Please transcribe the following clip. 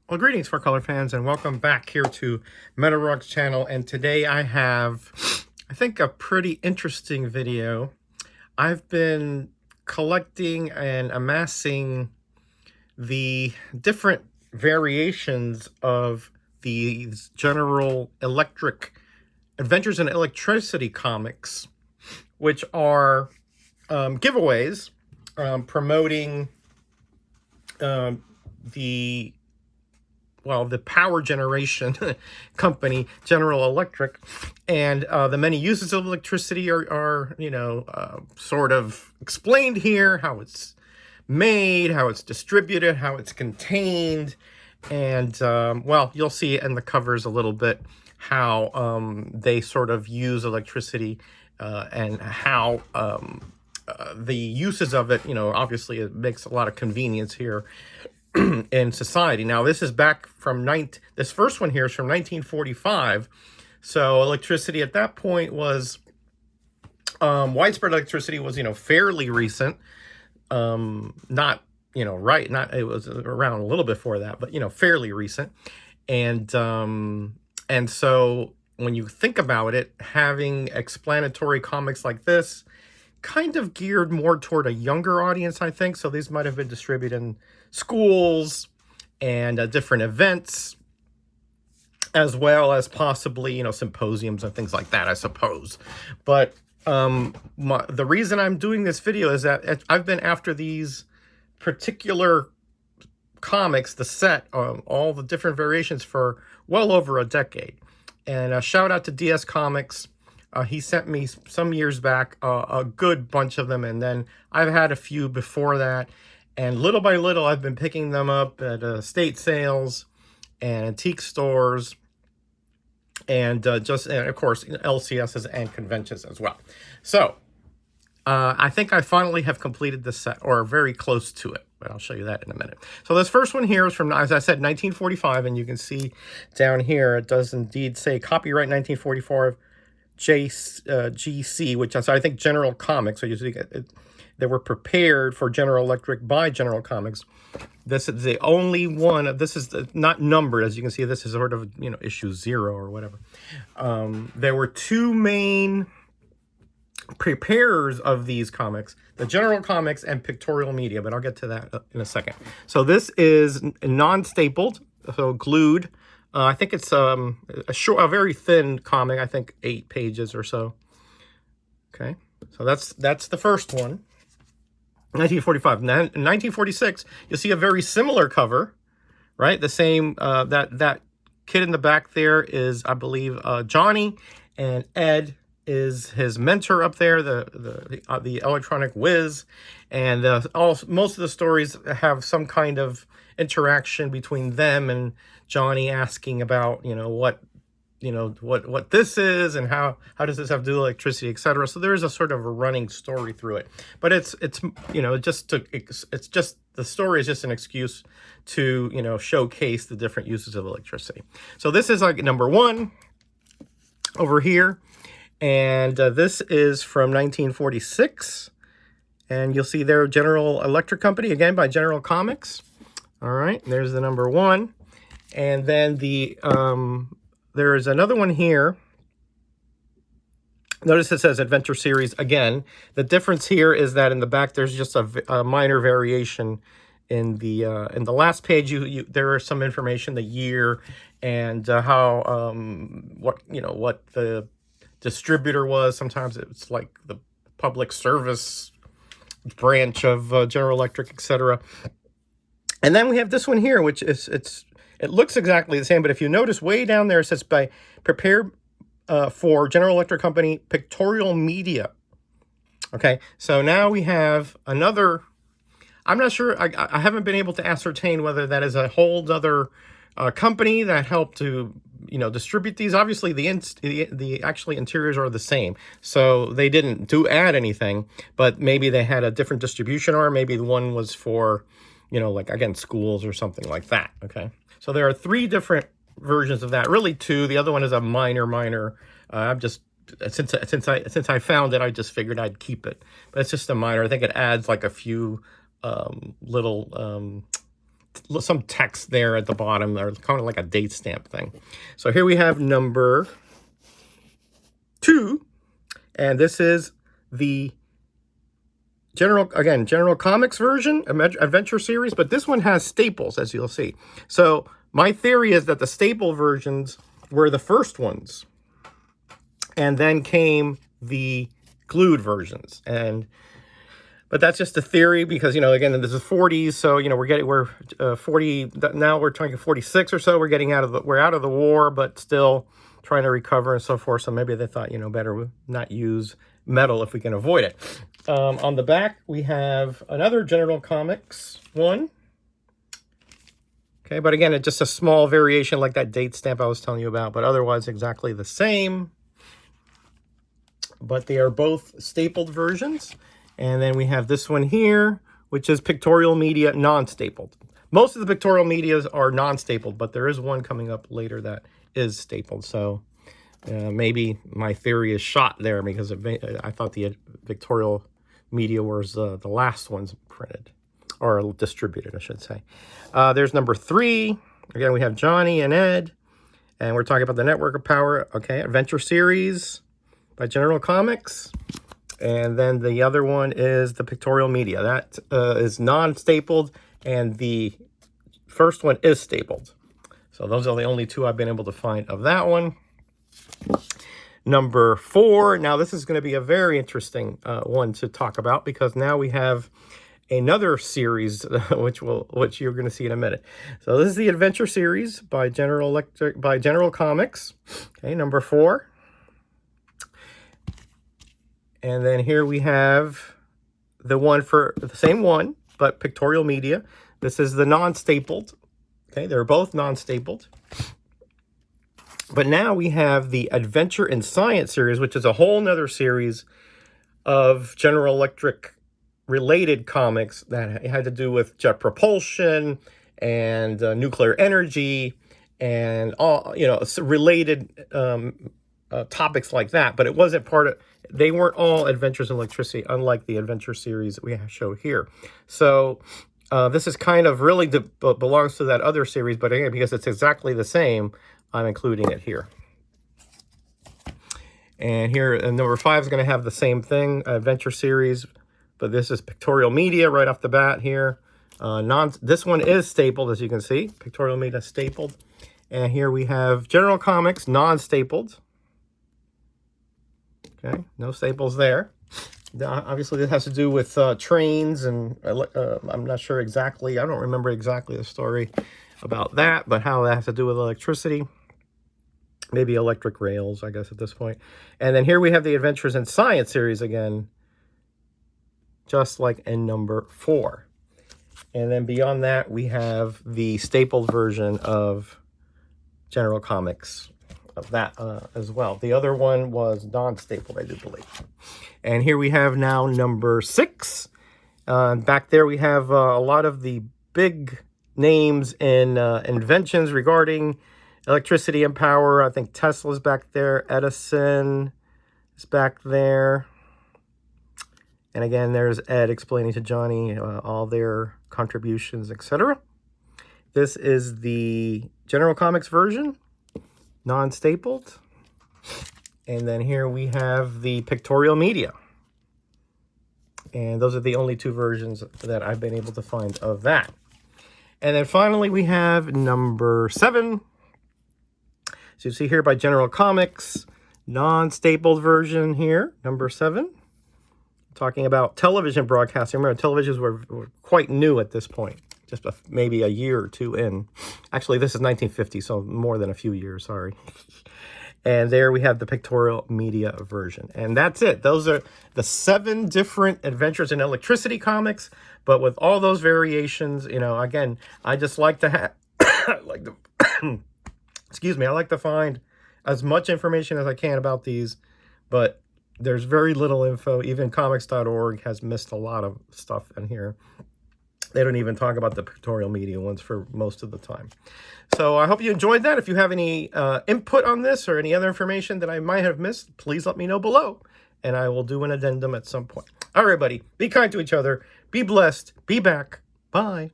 Well, greetings for color fans and welcome back here to MetaRog's channel. And today I have, I think, a pretty interesting video. I've been collecting and amassing the different variations of these General Electric Adventures in Electricity comics, which are giveaways promoting the power generation company, General Electric, and the many uses of electricity are sort of explained here, how it's made, how it's distributed, how it's contained, and you'll see in the covers a little bit how they sort of use electricity and how the uses of it, obviously it makes a lot of convenience here in society. Now, this is back from this first one here is from 1945. So electricity at that point was, widespread electricity was, fairly recent. Not, it was around a little before that, but, fairly recent. And so when you think about it, having explanatory comics like this, kind of geared more toward a younger audience, I think. So these might have been distributed in schools and different events, as well as possibly, symposiums and things like that, I suppose. But the reason I'm doing this video is that I've been after these particular comics, the set, all the different variations, for well over a decade. And a shout out to DS Comics. He sent me some years back a good bunch of them, and then I've had a few before that. And little by little, I've been picking them up at estate sales and antique stores, and of course, LCSs and conventions as well. So I think I finally have completed this set, or very close to it, but I'll show you that in a minute. So this first one here is from, as I said, 1945, and you can see down here, it does indeed say copyright 1944 GC, which is, I think, General Comics. So you see they were prepared for General Electric by General Comics. This is the only one. This is not numbered, as you can see. This is sort of, issue 0 or whatever. There were two main preparers of these comics, the General Comics and Pictorial Media, but I'll get to that in a second. So this is non-stapled, so glued. I think it's a very thin comic. I think 8 pages or so. Okay, so that's the first one, 1945. And then in 1946, you'll see a very similar cover, right? The same. That kid in the back there is, I believe, Johnny, and Ed is his mentor up there, the electronic whiz, and most of the stories have some kind of interaction between them and Johnny, asking about what this is and how does this have to do with electricity, etc. So there is a sort of a running story through it, but it's just the story is just an excuse to showcase the different uses of electricity. So this is like number 1 over here, and this is from 1946, and you'll see there General Electric Company, again by General Comics. All right, there's the number 1. And then there is another one here. Notice it says Adventure Series again. The difference here is that in the back there's just a minor variation. In the last page, there is some information, the year, and how what the distributor was. Sometimes it's like the public service branch of General Electric, etc. And then we have this one here, which is it looks exactly the same, but if you notice way down there, it says prepared for General Electric Company Pictorial Media. Okay, so now we have another. I'm not sure. I haven't been able to ascertain whether that is a whole other company that helped to distribute these. Obviously, the actually interiors are the same, so they didn't add anything. But maybe they had a different distribution, or maybe the one was for like, again, schools or something like that. Okay. So there are 3 different versions of that. Really 2. The other one is a minor. I'm just since I found it, I just figured I'd keep it. But it's just a minor. I think it adds like a few little some text there at the bottom, or kind of like a date stamp thing. So here we have number 2, and this is the General Comics version, adventure series, but this one has staples, as you'll see. So my theory is that the staple versions were the first ones, and then came the glued versions. But that's just a theory because, you know, again, this is 40s, so, you know, we're 40 now, we're talking 46 or so. We're out of the war, but still trying to recover and so forth. So maybe they thought, you know, better not use metal if we can avoid it. On the back, we have another General Comics one. Okay, but again, it's just a small variation like that date stamp I was telling you about, but otherwise exactly the same. But they are both stapled versions. And then we have this one here, which is pictorial media non-stapled. Most of the pictorial medias are non-stapled, but there is one coming up later that is stapled. So maybe my theory is shot there because I thought the pictorial media was the last ones printed, or distributed, I should say. There's number 3. Again, we have Johnny and Ed, and we're talking about the Network of Power, okay, adventure series by General Comics. And then the other one is the pictorial media. That is non-stapled, and the first one is stapled. So those are the only 2 I've been able to find of that one. Number 4. Now this is going to be a very interesting one to talk about, because now we have another series which you're going to see in a minute. So this is the adventure series by General Comics. Okay, number 4. And then here we have the one for the same one, but pictorial media. This is the non-stapled. Okay, they're both non-stapled. But now we have the Adventure in Science series, which is a whole nother series of General Electric related comics that had to do with jet propulsion and nuclear energy and all, you know, related topics like that. But it wasn't part of, they weren't all Adventures in Electricity, unlike the adventure series that we show here. So this is kind of really belongs to that other series, but again, because it's exactly the same, I'm including it here. And here, number 5 is going to have the same thing, adventure series, but this is pictorial media right off the bat here. This one is stapled, as you can see, pictorial media stapled. And here we have General Comics non-stapled. Okay, no staples there. Obviously, this has to do with trains, and I'm not sure exactly. I don't remember exactly the story about that, but how that has to do with electricity. Maybe electric rails, I guess, at this point. And then here we have the Adventures in Science series again, just like in number 4. And then beyond that, we have the stapled version of General Comics of that as well. The other one was non-stapled, I do believe. And here we have now number 6. Back there we have a lot of the big names in inventions regarding electricity and power. I think Tesla's back there. Edison is back there. And again, there's Ed explaining to Johnny all their contributions, etc. This is the General Comics version, non-stapled. And then here we have the pictorial media. And those are the only 2 versions that I've been able to find of that. And then finally, we have number 7. So you see here by General Comics, non-stapled version here, number 7. Talking about television broadcasting. Remember, televisions were quite new at this point, just maybe a year or 2 in. Actually, this is 1950, so more than a few years, sorry. And there we have the pictorial media version. And that's it. Those are the 7 different Adventures in Electricity comics. But with all those variations, you know, again, I just like to have, excuse me, I like to find as much information as I can about these. But there's very little info. Even comics.org has missed a lot of stuff in here. They don't even talk about the pictorial media ones for most of the time. So I hope you enjoyed that. If you have any input on this or any other information that I might have missed, please let me know below, and I will do an addendum at some point. All right, everybody, be kind to each other. Be blessed. Be back. Bye.